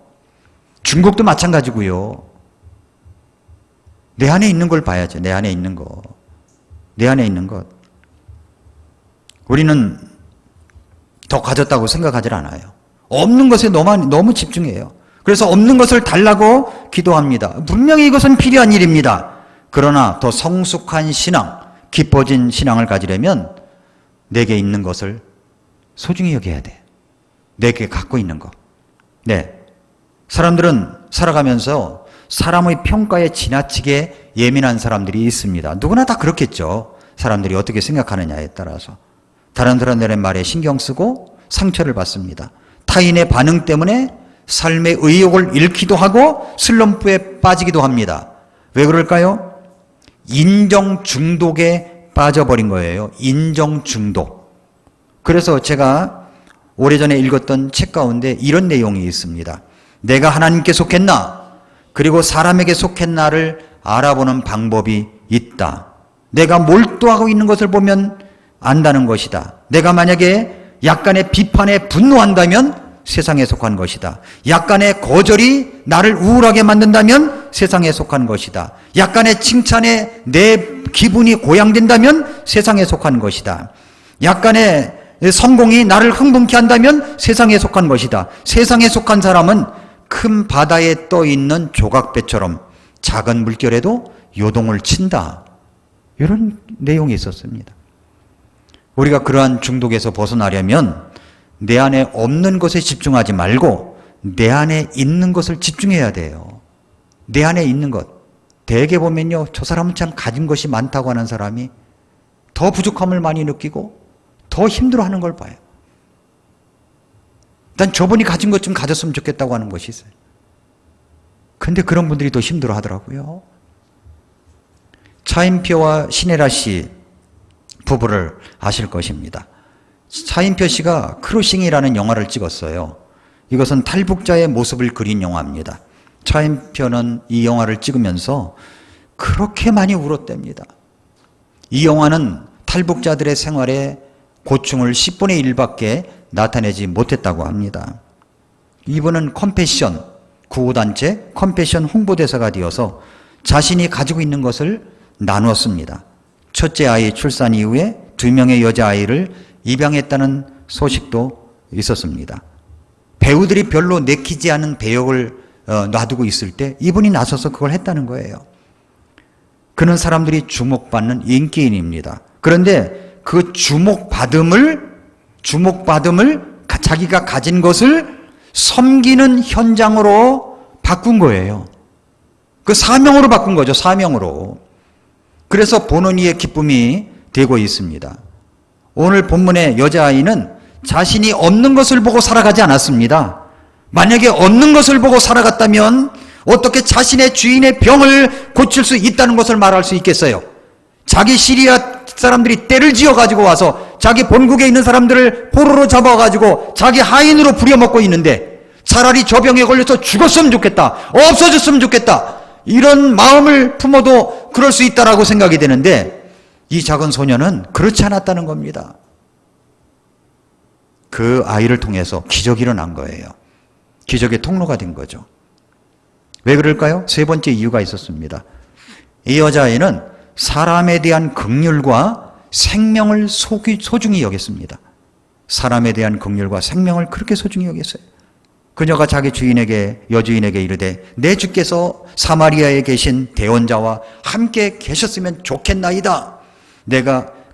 중국도 마찬가지고요. 내 안에 있는 걸 봐야죠. 내 안에 있는 거. 내 안에 있는 것. 우리는 더 가졌다고 생각하질 않아요. 없는 것에 너무 집중해요. 그래서 없는 것을 달라고 기도합니다. 분명히 이것은 필요한 일입니다. 그러나 더 성숙한 신앙, 깊어진 신앙을 가지려면 내게 있는 것을 소중히 여겨야 돼. 내게 갖고 있는 것. 네. 사람들은 살아가면서 사람의 평가에 지나치게 예민한 사람들이 있습니다. 누구나 다 그렇겠죠. 사람들이 어떻게 생각하느냐에 따라서. 다른 사람들의 말에 신경 쓰고 상처를 받습니다. 타인의 반응 때문에 삶의 의욕을 잃기도 하고 슬럼프에 빠지기도 합니다. 왜 그럴까요? 인정 중독에 빠져버린 거예요. 인정 중독. 그래서 제가 오래전에 읽었던 책 가운데 이런 내용이 있습니다. 내가 하나님께 속했나? 그리고 사람에게 속했나를 알아보는 방법이 있다. 내가 몰두하고 있는 것을 보면 안다는 것이다. 내가 만약에 약간의 비판에 분노한다면 세상에 속한 것이다. 약간의 거절이 나를 우울하게 만든다면 세상에 속한 것이다. 약간의 칭찬에 내 기분이 고양된다면 세상에 속한 것이다. 약간의 성공이 나를 흥분케 한다면 세상에 속한 것이다. 세상에 속한 사람은 큰 바다에 떠 있는 조각배처럼 작은 물결에도 요동을 친다. 이런 내용이 있었습니다. 우리가 그러한 중독에서 벗어나려면 내 안에 없는 것에 집중하지 말고 내 안에 있는 것을 집중해야 돼요. 내 안에 있는 것. 대개 보면요, 저 사람은 참 가진 것이 많다고 하는 사람이 더 부족함을 많이 느끼고 더 힘들어하는 걸 봐요. 난 저분이 가진 것 좀 가졌으면 좋겠다고 하는 것이 있어요. 근데 그런 분들이 더 힘들어 하더라고요. 차인표와 신혜라 씨 부부를 아실 것입니다. 차인표 씨가 크루싱이라는 영화를 찍었어요. 이것은 탈북자의 모습을 그린 영화입니다. 차인표는 이 영화를 찍으면서 그렇게 많이 울었답니다. 이 영화는 탈북자들의 생활에 고충을 10분의 1밖에 나타내지 못했다고 합니다. 이분은 컴패션, 구호단체 컴패션 홍보대사가 되어서 자신이 가지고 있는 것을 나누었습니다. 첫째 아이 출산 이후에 2명의 여자아이를 입양했다는 소식도 있었습니다. 배우들이 별로 내키지 않은 배역을 놔두고 있을 때 이분이 나서서 그걸 했다는 거예요. 그는 사람들이 주목받는 인기인입니다. 그런데 그 주목받음을 자기가 가진 것을 섬기는 현장으로 바꾼 거예요. 그 사명으로 바꾼 거죠. 사명으로. 그래서 보는 이의 기쁨이 되고 있습니다. 오늘 본문의 여자아이는 자신이 없는 것을 보고 살아가지 않았습니다. 만약에 없는 것을 보고 살아갔다면 어떻게 자신의 주인의 병을 고칠 수 있다는 것을 말할 수 있겠어요? 자기 시리아 사람들이 떼를 지어가지고 와서 자기 본국에 있는 사람들을 포로로 잡아가지고 자기 하인으로 부려먹고 있는데 차라리 저 병에 걸려서 죽었으면 좋겠다. 없어졌으면 좋겠다. 이런 마음을 품어도 그럴 수 있다라고 생각이 되는데 이 작은 소녀는 그렇지 않았다는 겁니다. 그 아이를 통해서 기적이 일어난 거예요. 기적의 통로가 된 거죠. 왜 그럴까요? 세 번째 이유가 있었습니다. 이 여자아이는 사람에 대한 긍휼과 생명을 소중히 여겼습니다. 사람에 대한 긍휼과 생명을 그렇게 소중히 여겼어요. 그녀가 자기 여주인에게 이르되 내 주께서 사마리아에 계신 대원자와 함께 계셨으면 좋겠나이다.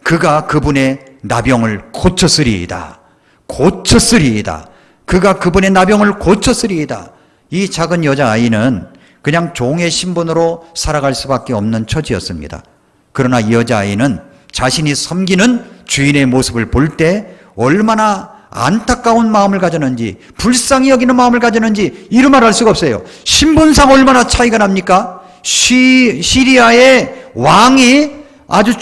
그가 그분의 나병을 고쳤으리이다. 그가 그분의 나병을 고쳤으리이다. 이 작은 여자아이는 그냥 종의 신분으로 살아갈 수밖에 없는 처지였습니다. 그러나 이 여자아이는 자신이 섬기는 주인의 모습을 볼 때 얼마나 안타까운 마음을 가졌는지, 불쌍히 여기는 마음을 가졌는지 이루 말할 수가 없어요. 신분상 얼마나 차이가 납니까? 시리아의 왕이 아주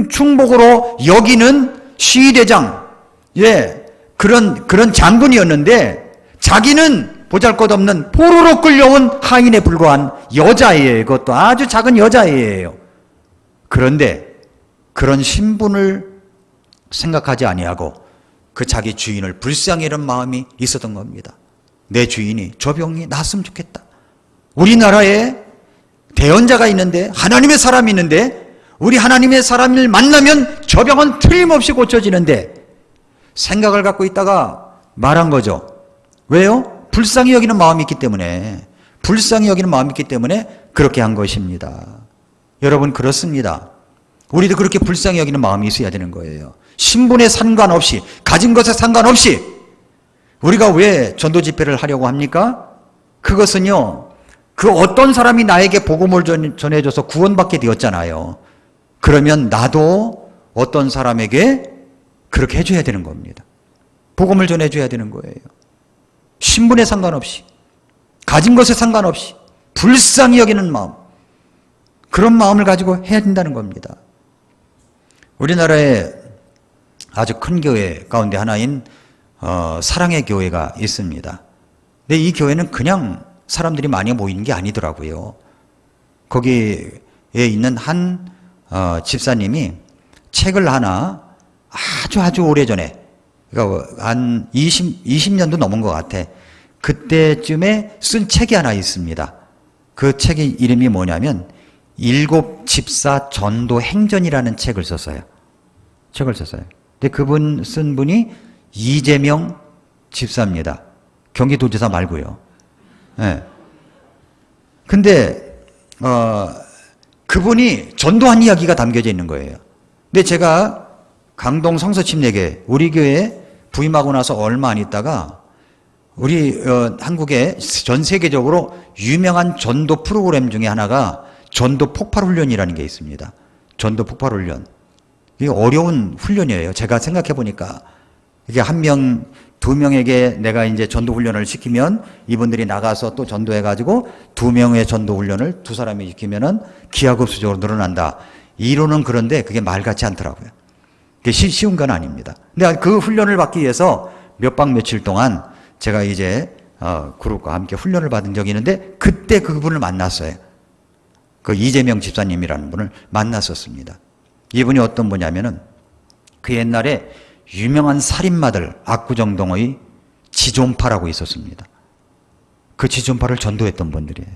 충복으로 여기는 시대장, 그런 장군이었는데 자기는 보잘것없는 포로로 끌려온 하인에 불과한 여자예요. 그것도 아주 작은 여자예요. 그런데 그런 신분을 생각하지 아니하고 그 자기 주인을 불쌍히 여기는 마음이 있었던 겁니다. 내 주인이 저 병이 낫으면 좋겠다. 우리나라에 대언자가 있는데, 하나님의 사람이 있는데, 우리 하나님의 사람을 만나면 저 병은 틀림없이 고쳐지는데 생각을 갖고 있다가 말한 거죠. 왜요? 불쌍히 여기는 마음이 있기 때문에, 불쌍히 여기는 마음이 있기 때문에 그렇게 한 것입니다. 여러분, 그렇습니다. 우리도 그렇게 불쌍히 여기는 마음이 있어야 되는 거예요. 신분에 상관없이, 가진 것에 상관없이 우리가 왜 전도 집회를 하려고 합니까? 그것은요, 그 어떤 사람이 나에게 복음을 전해줘서 구원받게 되었잖아요. 그러면 나도 어떤 사람에게 그렇게 해줘야 되는 겁니다. 복음을 전해줘야 되는 거예요. 신분에 상관없이, 가진 것에 상관없이 불쌍히 여기는 마음, 그런 마음을 가지고 해야 된다는 겁니다. 우리나라에 아주 큰 교회 가운데 하나인 사랑의 교회가 있습니다. 근데 이 교회는 그냥 사람들이 많이 모이는 게 아니더라고요. 거기에 있는 한 집사님이 책을 하나 아주 오래전에, 그러니까 한 20년도 넘은 것 같아. 그때쯤에 쓴 책이 하나 있습니다. 그 책의 이름이 뭐냐면 일곱 집사 전도 행전이라는 책을 썼어요. 근데 그분 쓴 분이 이재명 집사입니다. 경기도지사 말고요. 네. 근데 그분이 전도한 이야기가 담겨져 있는 거예요. 근데 제가 강동 성서침례교회 우리 교회에 부임하고 나서 얼마 안 있다가 우리 한국에 전 세계적으로 유명한 전도 프로그램 중에 하나가 전도 폭발 훈련이라는 게 있습니다. 전도 폭발 훈련. 이게 어려운 훈련이에요. 제가 생각해 보니까 이게 한 명, 두 명에게 내가 이제 전도 훈련을 시키면 이분들이 나가서 또 전도해 가지고 두 명의 전도 훈련을 두 사람이 시키면은 기하급수적으로 늘어난다. 이론은 그런데 그게 말 같지 않더라고요. 그게 쉬운 건 아닙니다. 근데 그 훈련을 받기 위해서 몇 박 며칠 동안 제가 이제 그룹과 함께 훈련을 받은 적이 있는데 그때 그분을 만났어요. 그 이재명 집사님이라는 분을 만났었습니다. 이분이 어떤 분이냐면은 그 옛날에 유명한 살인마들 압구정동의 지존파라고 있었습니다. 그 지존파를 전도했던 분들이에요.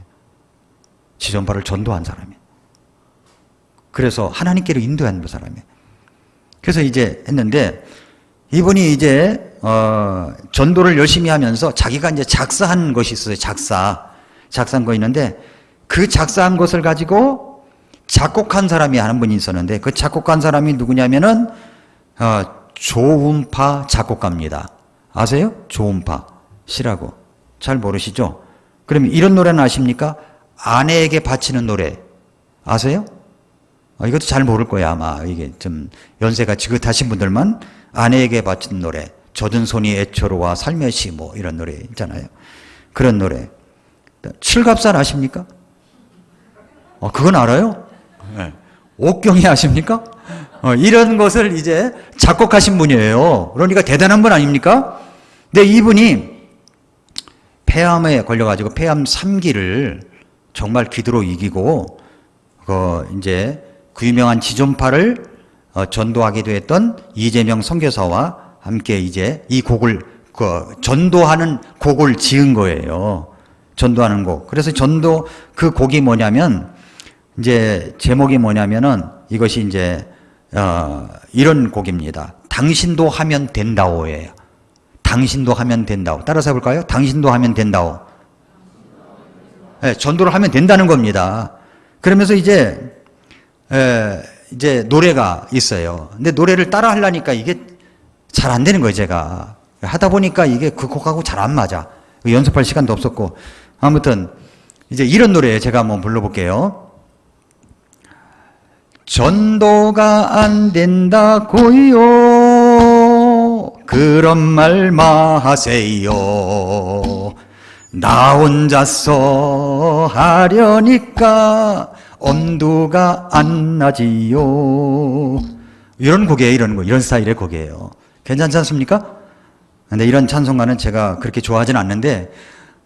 지존파를 전도한 사람이에요. 그래서 하나님께로 인도한 사람이에요. 그래서 이제 했는데 이분이 이제 전도를 열심히 하면서 자기가 이제 작사한 것이 있어요. 작사한 거 있는데 그 작사한 것을 가지고 작곡한 사람이 한 분이 있었는데 그 작곡한 사람이 누구냐면은 조음파 작곡가입니다. 아세요? 조음파 씨라고. 잘 모르시죠? 그러면 이런 노래는 아십니까? 아내에게 바치는 노래 아세요? 이것도 잘 모를 거야 아마. 이게 좀 연세가 지긋하신 분들만 아내에게 바치는 노래, 젖은 손이 애처로와 살며시 뭐 이런 노래 있잖아요. 그런 노래. 칠갑산 아십니까? 그건 알아요? 네. 옥경이 아십니까? 이런 것을 이제 작곡하신 분이에요. 그러니까 대단한 분 아닙니까? 근데 이분이 폐암에 걸려가지고 폐암 3기를 정말 기도로 이기고 이제 그 유명한 지존파를 전도하기도 했던 이재명 선교사와 함께 이제 이 곡을 전도하는 곡을 지은 거예요. 전도하는 곡. 그래서 그 곡이 뭐냐면 이제 제목이 뭐냐면은 이것이 이제 이런 곡입니다. 당신도 하면 된다오예요. 당신도 하면 된다오. 따라서 해볼까요? 당신도 하면 된다오. 네, 전도를 하면 된다는 겁니다. 그러면서 이제 노래가 있어요. 근데 노래를 따라 하려니까 이게 잘 안 되는 거예요, 제가. 하다 보니까 이게 그 곡하고 잘 안 맞아. 연습할 시간도 없었고. 아무튼 이제 이런 노래 제가 한번 불러볼게요. 전도가 안 된다고요. 그런 말 마세요. 나 혼자서 하려니까 엄두가 안 나지요. 이런 곡이에요, 이런 스타일의 곡이에요. 괜찮지 않습니까? 근데 이런 찬송가는 제가 그렇게 좋아하진 않는데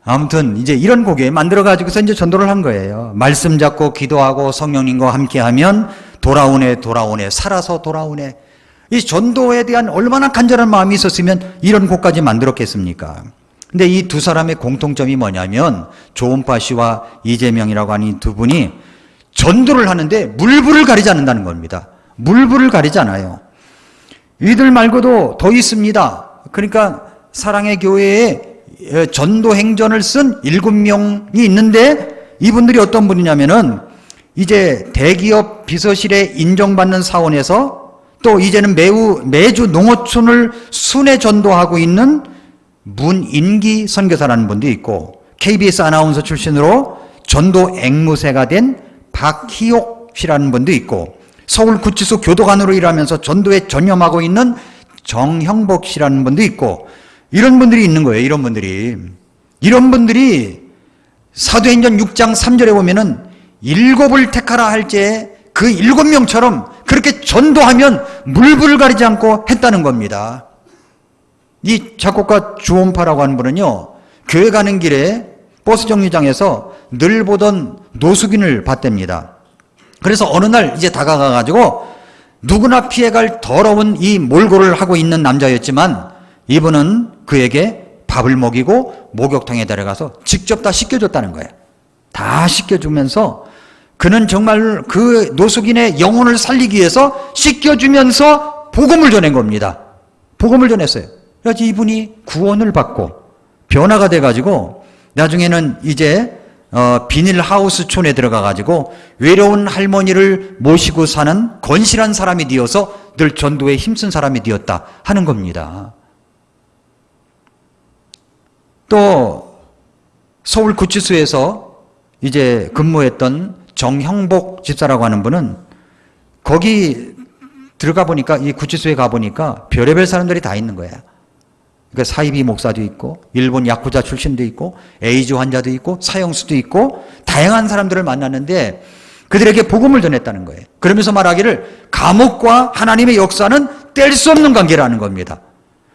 아무튼 이제 이런 곡에 만들어가지고서 이제 전도를 한 거예요. 말씀 잡고 기도하고 성령님과 함께 하면 돌아오네, 살아서 돌아오네. 이 전도에 대한 얼마나 간절한 마음이 있었으면 이런 곡까지 만들었겠습니까? 근데 이 두 사람의 공통점이 뭐냐면 조은파 씨와 이재명이라고 하는 이 두 분이 전도를 하는데 물불을 가리지 않는다는 겁니다. 물불을 가리지 않아요. 이들 말고도 더 있습니다. 그러니까 사랑의 교회에 전도 행전을 쓴 7명이 있는데 이분들이 어떤 분이냐면은 이제 대기업 비서실에 인정받는 사원에서 또 이제는 매주 농어촌을 순회 전도하고 있는 문인기 선교사라는 분도 있고 KBS 아나운서 출신으로 전도 앵무새가 된 박희옥 씨라는 분도 있고 서울구치소 교도관으로 일하면서 전도에 전념하고 있는 정형복 씨라는 분도 있고 이런 분들이 있는 거예요. 이런 분들이 사도행전 6장 3절에 보면은 7을 택하라 할때 그 7명처럼 그렇게 전도하면 물불 가리지 않고 했다는 겁니다. 이 작곡가 주원파라고 하는 분은요, 교회 가는 길에 버스 정류장에서 늘 보던 노숙인을 봤답니다. 그래서 어느 날 이제 다가가가지고 누구나 피해갈 더러운 이 몰골을 하고 있는 남자였지만 이분은 그에게 밥을 먹이고 목욕탕에 데려가서 직접 다 씻겨줬다는 거예요. 다 씻겨주면서 그는 정말 그 노숙인의 영혼을 살리기 위해서 씻겨주면서 복음을 전한 겁니다. 복음을 전했어요. 그래서 이분이 구원을 받고 변화가 돼가지고 나중에는 이제 비닐하우스촌에 들어가가지고 외로운 할머니를 모시고 사는 건실한 사람이 되어서 늘 전도에 힘쓴 사람이 되었다 하는 겁니다. 또 서울구치소에서 이제 근무했던 정형복 집사라고 하는 분은 거기 들어가 보니까 이 구치소에 가보니까 별의별 사람들이 다 있는 거예요. 그러니까 사이비 목사도 있고 일본 야쿠자 출신도 있고 에이즈 환자도 있고 사형수도 있고 다양한 사람들을 만났는데 그들에게 복음을 전했다는 거예요. 그러면서 말하기를 감옥과 하나님의 역사는 뗄 수 없는 관계라는 겁니다.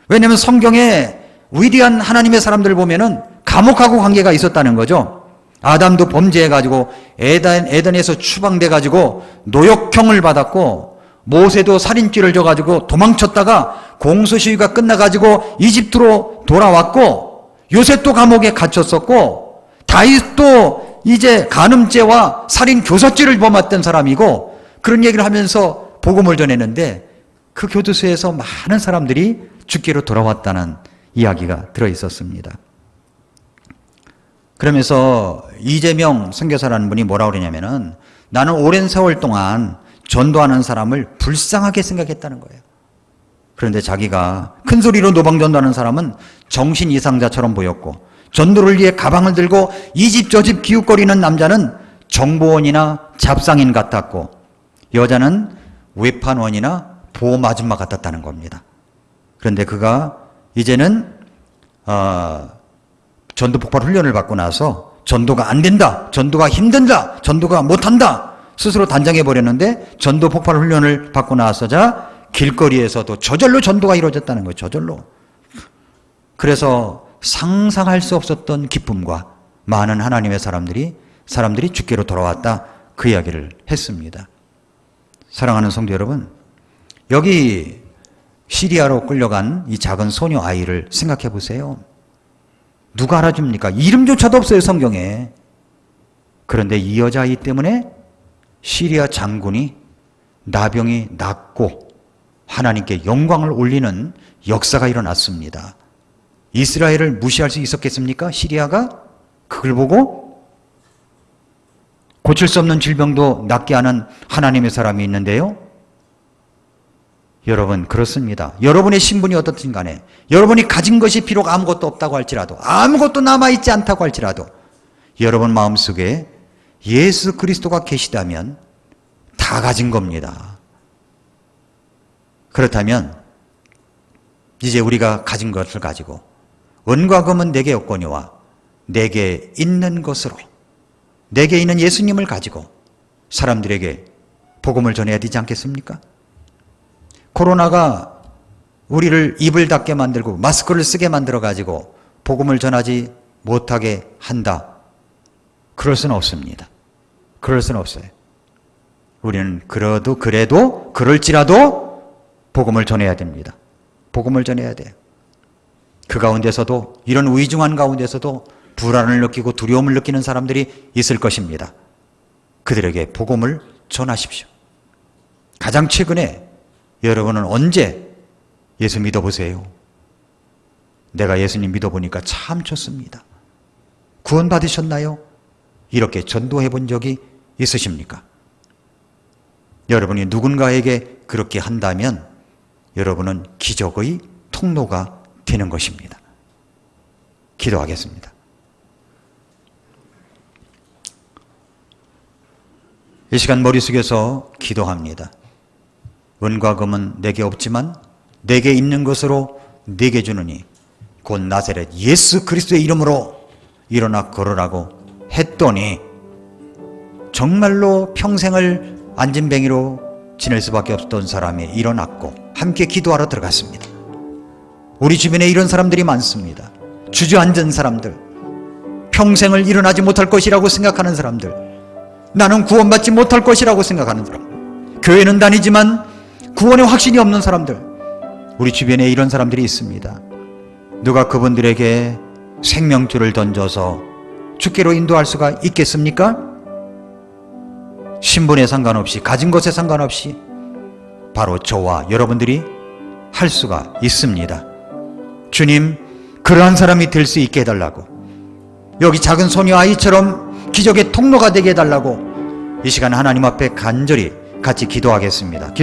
왜냐하면 성경에 위대한 하나님의 사람들을 보면은 감옥하고 관계가 있었다는 거죠. 아담도 범죄해가지고 에덴에서 추방돼가지고 노역형을 받았고 모세도 살인죄를 져가지고 도망쳤다가 공소시효가 끝나가지고 이집트로 돌아왔고 요셉도 감옥에 갇혔었고 다윗도 이제 간음죄와 살인 교사죄를 범했던 사람이고 그런 얘기를 하면서 복음을 전했는데 그 교도소에서 많은 사람들이 죽기로 돌아왔다는 이야기가 들어있었습니다. 그러면서 이재명 선교사라는 분이 뭐라고 그러냐면은 나는 오랜 세월 동안 전도하는 사람을 불쌍하게 생각했다는 거예요. 그런데 자기가 큰 소리로 노방전도하는 사람은 정신 이상자처럼 보였고 전도를 위해 가방을 들고 이 집 저 집 기웃거리는 남자는 정보원이나 잡상인 같았고 여자는 외판원이나 보험 아줌마 같았다는 겁니다. 그런데 그가 이제는 전도 폭발 훈련을 받고 나서 전도가 안 된다, 전도가 힘든다, 전도가 못한다 스스로 단정해 버렸는데 전도 폭발 훈련을 받고 나서자 길거리에서도 저절로 전도가 이루어졌다는 거예요. 저절로. 그래서 상상할 수 없었던 기쁨과 많은 하나님의 사람들이 주께로 돌아왔다 그 이야기를 했습니다. 사랑하는 성도 여러분, 여기 시리아로 끌려간 이 작은 소녀 아이를 생각해 보세요. 누가 알아줍니까? 이름조차도 없어요, 성경에. 그런데 이 여자아이 때문에 시리아 장군이 나병이 낫고 하나님께 영광을 올리는 역사가 일어났습니다. 이스라엘을 무시할 수 있었겠습니까? 시리아가? 그걸 보고 고칠 수 없는 질병도 낫게 하는 하나님의 사람이 있는데요. 여러분, 그렇습니다. 여러분의 신분이 어떻든 간에 여러분이 가진 것이 비록 아무것도 없다고 할지라도 아무것도 남아있지 않다고 할지라도 여러분 마음속에 예수 그리스도가 계시다면 다 가진 겁니다. 그렇다면 이제 우리가 가진 것을 가지고 은과 금은 내게 없거니와 내게 있는 것으로 내게 있는 예수님을 가지고 사람들에게 복음을 전해야 되지 않겠습니까? 코로나가 우리를 입을 닫게 만들고 마스크를 쓰게 만들어가지고 복음을 전하지 못하게 한다. 그럴 수는 없습니다. 그럴 수는 없어요. 우리는 그래도 그럴지라도 복음을 전해야 됩니다. 복음을 전해야 돼요. 그 가운데서도 이런 위중한 가운데서도 불안을 느끼고 두려움을 느끼는 사람들이 있을 것입니다. 그들에게 복음을 전하십시오. 가장 최근에 여러분은 언제 예수 믿어보세요. 내가 예수님 믿어보니까 참 좋습니다. 구원 받으셨나요? 이렇게 전도해 본 적이 있으십니까? 여러분이 누군가에게 그렇게 한다면 여러분은 기적의 통로가 되는 것입니다. 기도하겠습니다. 이 시간 머릿속에서 기도합니다. 은과 금은 내게 없지만 내게 있는 것으로 내게 주느니 곧 나사렛 예수 그리스도의 이름으로 일어나 걸으라고 했더니 정말로 평생을 안진뱅이로 지낼 수밖에 없었던 사람이 일어났고 함께 기도하러 들어갔습니다. 우리 주변에 이런 사람들이 많습니다. 주저앉은 사람들, 평생을 일어나지 못할 것이라고 생각하는 사람들, 나는 구원받지 못할 것이라고 생각하는 사람, 교회는 다니지만 구원의 확신이 없는 사람들, 우리 주변에 이런 사람들이 있습니다. 누가 그분들에게 생명줄을 던져서 주께로 인도할 수가 있겠습니까? 신분에 상관없이, 가진 것에 상관없이 바로 저와 여러분들이 할 수가 있습니다. 주님, 그러한 사람이 될 수 있게 해달라고, 여기 작은 소녀 아이처럼 기적의 통로가 되게 해달라고 이 시간 하나님 앞에 간절히 같이 기도하겠습니다.